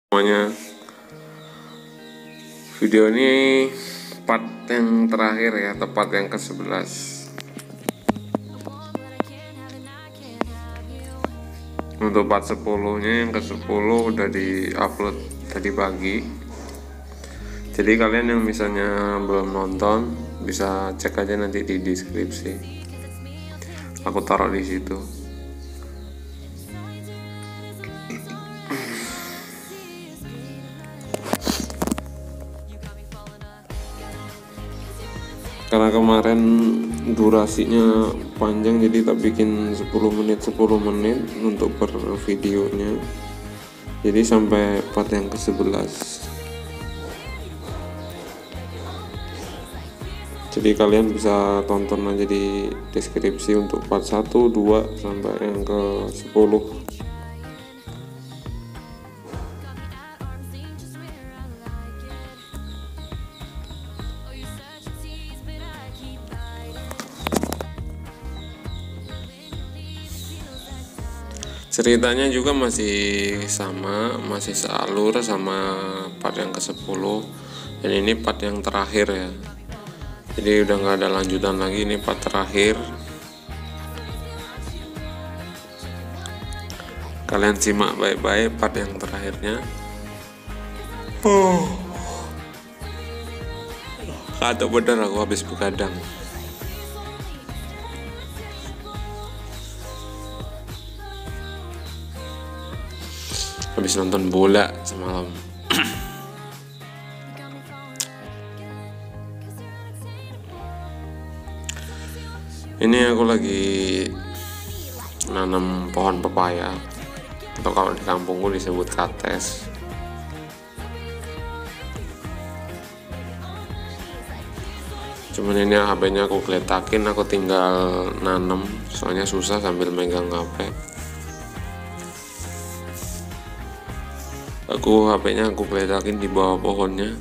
Semuanya, video ini part yang terakhir ya, tepat yang ke-11. Untuk part 10-nya yang ke-10 udah di-upload tadi pagi. Jadi kalian yang misalnya belum nonton bisa cek aja nanti di deskripsi. Aku taruh di situ. Karena kemarin durasinya panjang, jadi tak bikin 10 menit untuk per videonya. Jadi sampai part yang ke-11. Jadi kalian bisa tonton aja di deskripsi untuk part 1, 2 sampai yang ke-10. Ceritanya juga masih sama, masih sealur sama part yang ke-10. Dan ini part yang terakhir ya. Jadi udah nggak ada lanjutan lagi, ini part terakhir. Kalian simak baik-baik part yang terakhirnya. Kata bener aku habis begadang. Habis nonton bola semalam. Ini aku lagi nanam pohon pepaya, atau kalau di kampungku disebut kates. Cuman ini HP-nya aku geletakin, aku tinggal nanam, soalnya susah sambil megang HP. HP-nya aku geletakin di bawah pohonnya.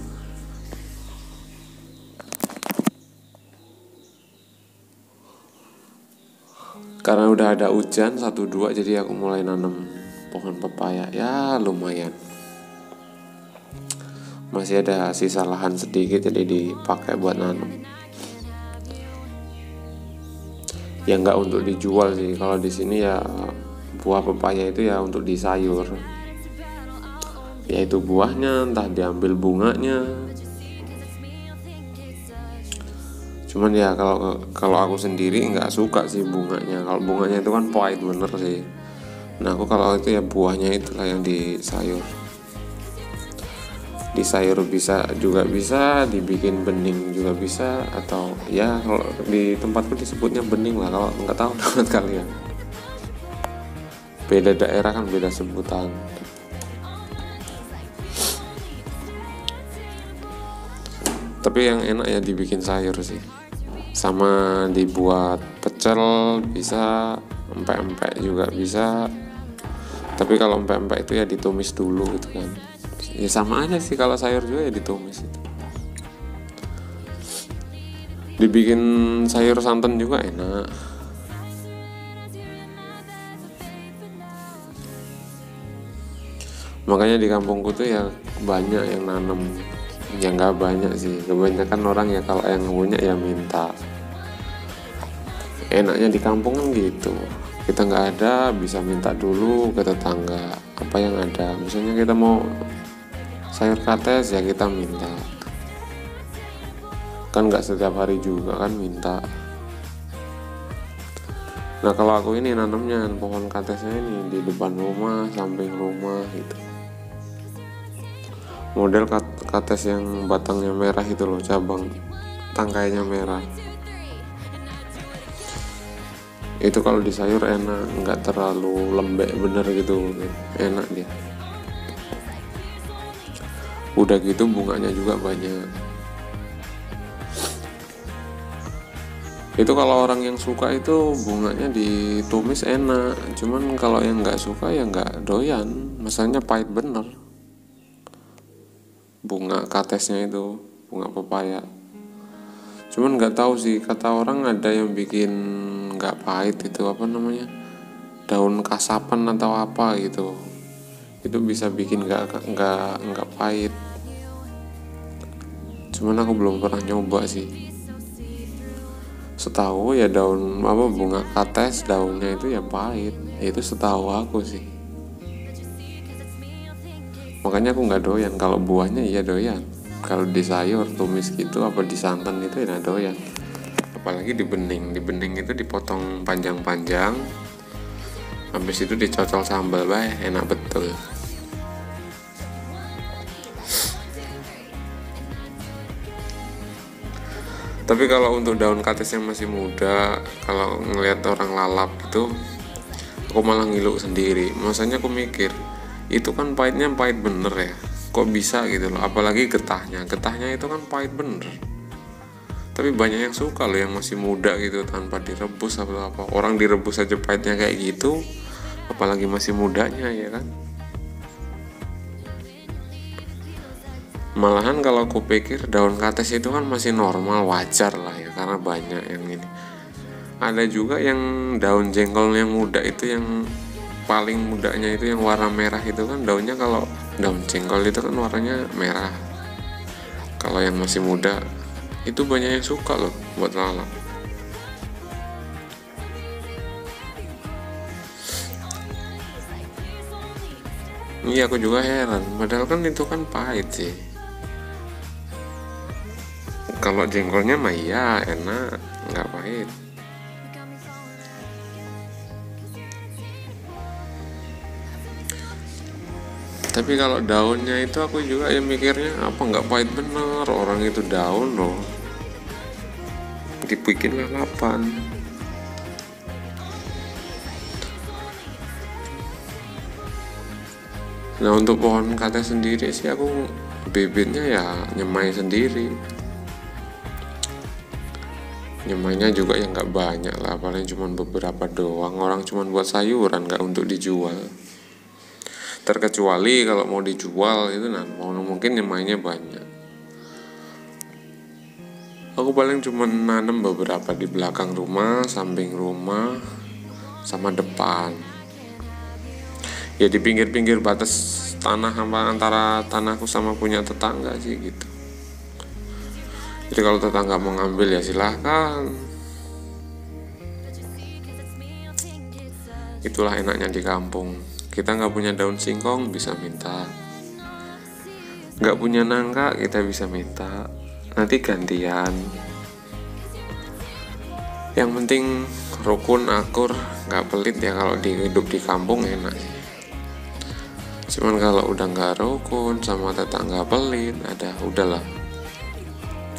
Karena udah ada hujan 1-2, jadi aku mulai nanam pohon pepaya. Ya lumayan, masih ada sisa lahan sedikit, jadi dipakai buat nanam. Ya nggak untuk dijual sih, kalau di sini ya buah pepaya itu ya untuk disayur, yaitu buahnya entah diambil bunganya. Cuman ya kalau aku sendiri nggak suka sih bunganya. Kalau bunganya itu kan pahit bener sih. Nah aku kalau itu ya buahnya itulah yang disayur. Disayur juga bisa, dibikin bening juga bisa, atau ya kalau di tempatku disebutnya bening lah. Kalau nggak tahu tempat kalian, beda daerah kan beda sebutan. Tapi yang enak ya dibikin sayur sih, sama dibuat pecel bisa, empek-empek juga bisa. Tapi kalau empek-empek itu ya ditumis dulu gitu kan. Ya sama aja sih, kalau sayur juga ya ditumis itu. Dibikin sayur santan juga enak. Makanya di kampungku tuh ya banyak yang nanam. Ya nggak banyak sih, kebanyakan orang ya kalau yang punya ya minta. Enaknya di kampung kan gitu, kita nggak ada bisa minta dulu ke tetangga apa yang ada. Misalnya kita mau sayur kates ya kita minta, kan nggak setiap hari juga kan minta. Nah kalau aku ini nanamnya pohon katesnya ini di depan rumah, samping rumah gitu. Model kates yang batangnya merah itu loh, cabang tangkainya merah. Itu kalau di sayur enak, nggak terlalu lembek bener gitu, enak dia. Udah gitu bunganya juga banyak. Itu kalau orang yang suka itu bunganya ditumis enak. Cuman kalau yang nggak suka ya nggak doyan, masanya pahit bener. Bunga katesnya itu, bunga pepaya. Cuman nggak tahu sih, kata orang ada yang bikin nggak pahit itu apa namanya, daun kasapan atau apa gitu. itu bisa bikin nggak pahit. Cuman aku belum pernah nyoba sih. Setahu ya daun bunga kates daunnya itu ya pahit. Itu setahu aku sih. Makanya aku nggak doyan. Kalau buahnya iya doyan. Kalau di sayur tumis gitu apa di santan itu ya doyan. Apalagi di bening itu dipotong panjang-panjang. Habis itu dicocol sambal, enak betul. Tapi kalau untuk daun kates yang masih muda, kalau ngelihat orang lalap itu, aku malah ngilu sendiri. Masanya aku mikir, itu kan pahitnya pahit bener ya. Kok bisa gitu loh, apalagi getahnya itu kan pahit bener. Tapi banyak yang suka loh yang masih muda gitu tanpa direbus atau apa. Orang direbus aja pahitnya kayak gitu, apalagi masih mudanya ya kan. Malahan kalau aku pikir daun kates itu kan masih normal, wajar lah ya, karena banyak yang ini. Ada juga yang daun jengkol yang muda itu, yang paling mudanya itu yang warna merah itu kan daunnya, kalau daun jengkol itu kan warnanya merah. Kalau yang masih muda itu banyak yang suka loh buat lalap. Iya, aku juga heran, padahal kan itu kan pahit sih. Kalau jengkolnya mah iya enak, nggak pahit. Tapi kalau daunnya itu aku juga ya mikirnya, apa nggak pahit bener, orang itu daun loh dibikin lalapan. Nah untuk pohon kates sendiri sih aku bibitnya ya nyemai sendiri. Nyemainya juga yang nggak banyak lah, paling cuma beberapa doang. Orang cuma buat sayuran, nggak untuk dijual. Terkecuali kalau mau dijual itu mungkin nyemainya banyak. Aku paling cuma nanam beberapa di belakang rumah, samping rumah, sama depan. Ya di pinggir-pinggir batas tanah antara tanahku sama punya tetangga sih gitu. Jadi kalau tetangga mau ngambil ya silahkan. Itulah enaknya di kampung. Kita nggak punya daun singkong bisa minta, nggak punya nangka kita bisa minta. Nanti gantian. Yang penting rukun, akur, nggak pelit ya. Kalau hidup di kampung enak sih. Cuman kalau udah nggak rukun sama tetangga pelit, udahlah.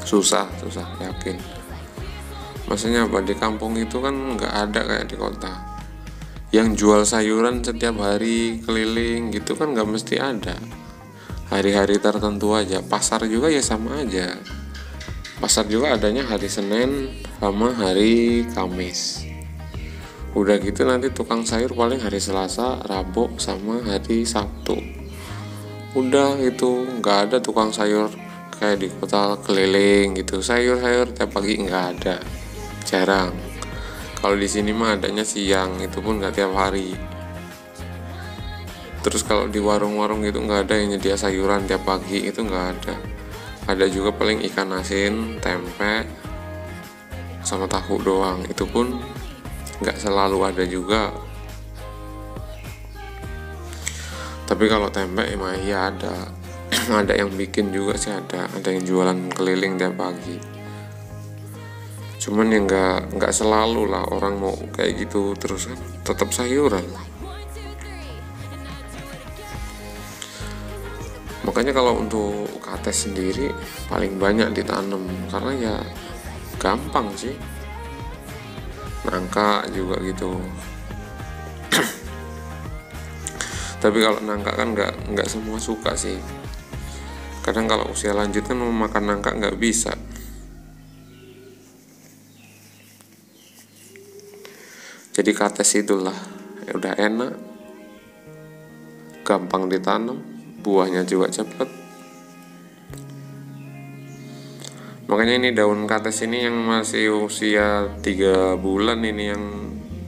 Susah yakin. Maksudnya apa, di kampung itu kan nggak ada kayak di kota yang jual sayuran setiap hari keliling gitu kan, nggak mesti ada. Hari-hari tertentu aja. Pasar juga ya sama aja. Pasar juga adanya hari Senin sama hari Kamis. Udah gitu nanti tukang sayur paling hari Selasa, Rabu sama hari Sabtu. Udah itu, nggak ada tukang sayur kayak di kota keliling gitu. Sayur tiap pagi nggak ada, jarang. Kalau di sini mah adanya siang, itu pun nggak tiap hari. Terus kalau di warung-warung gitu nggak ada yang nyedia sayuran tiap pagi, itu nggak ada. Ada juga paling ikan asin, tempe, sama tahu doang. Itu pun nggak selalu ada juga. Tapi kalau tempe emang iya ada. Ada yang bikin juga sih, ada yang jualan keliling tiap pagi. Cuman yang nggak selalu lah orang mau kayak gitu terus kan, tetap sayuran. Makanya kalau untuk kates sendiri paling banyak ditanam karena ya gampang sih. Nangka juga gitu. Tapi kalau nangka kan nggak semua suka sih. Kadang kalau usia lanjut kan mau makan nangka nggak bisa. Jadi kates itulah ya udah enak, gampang ditanam, buahnya juga cepat. Makanya ini daun kates ini yang masih usia 3 bulan ini yang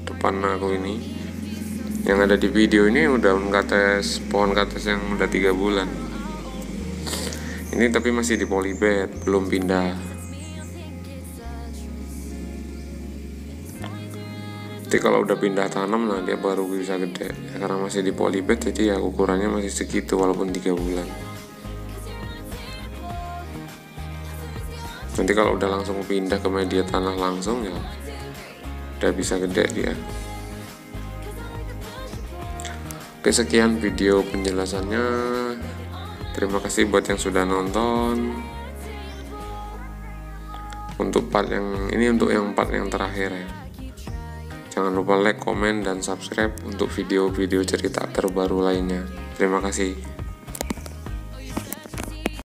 depan aku ini, Yang ada di video ini udah kates, pohon kates yang udah 3 bulan. Ini tapi masih di polybed, belum pindah. Nanti kalau udah pindah tanam, nah dia baru bisa gede. Karena masih di polybed, jadi ya ukurannya masih segitu walaupun 3 bulan. Nanti kalau udah langsung pindah ke media tanah langsung, ya udah bisa gede dia. Oke, sekian video penjelasannya. Terima kasih buat yang sudah nonton. Untuk part yang ini, untuk yang part yang terakhir ya. Jangan lupa like, komen, dan subscribe untuk video-video cerita terbaru lainnya. Terima kasih.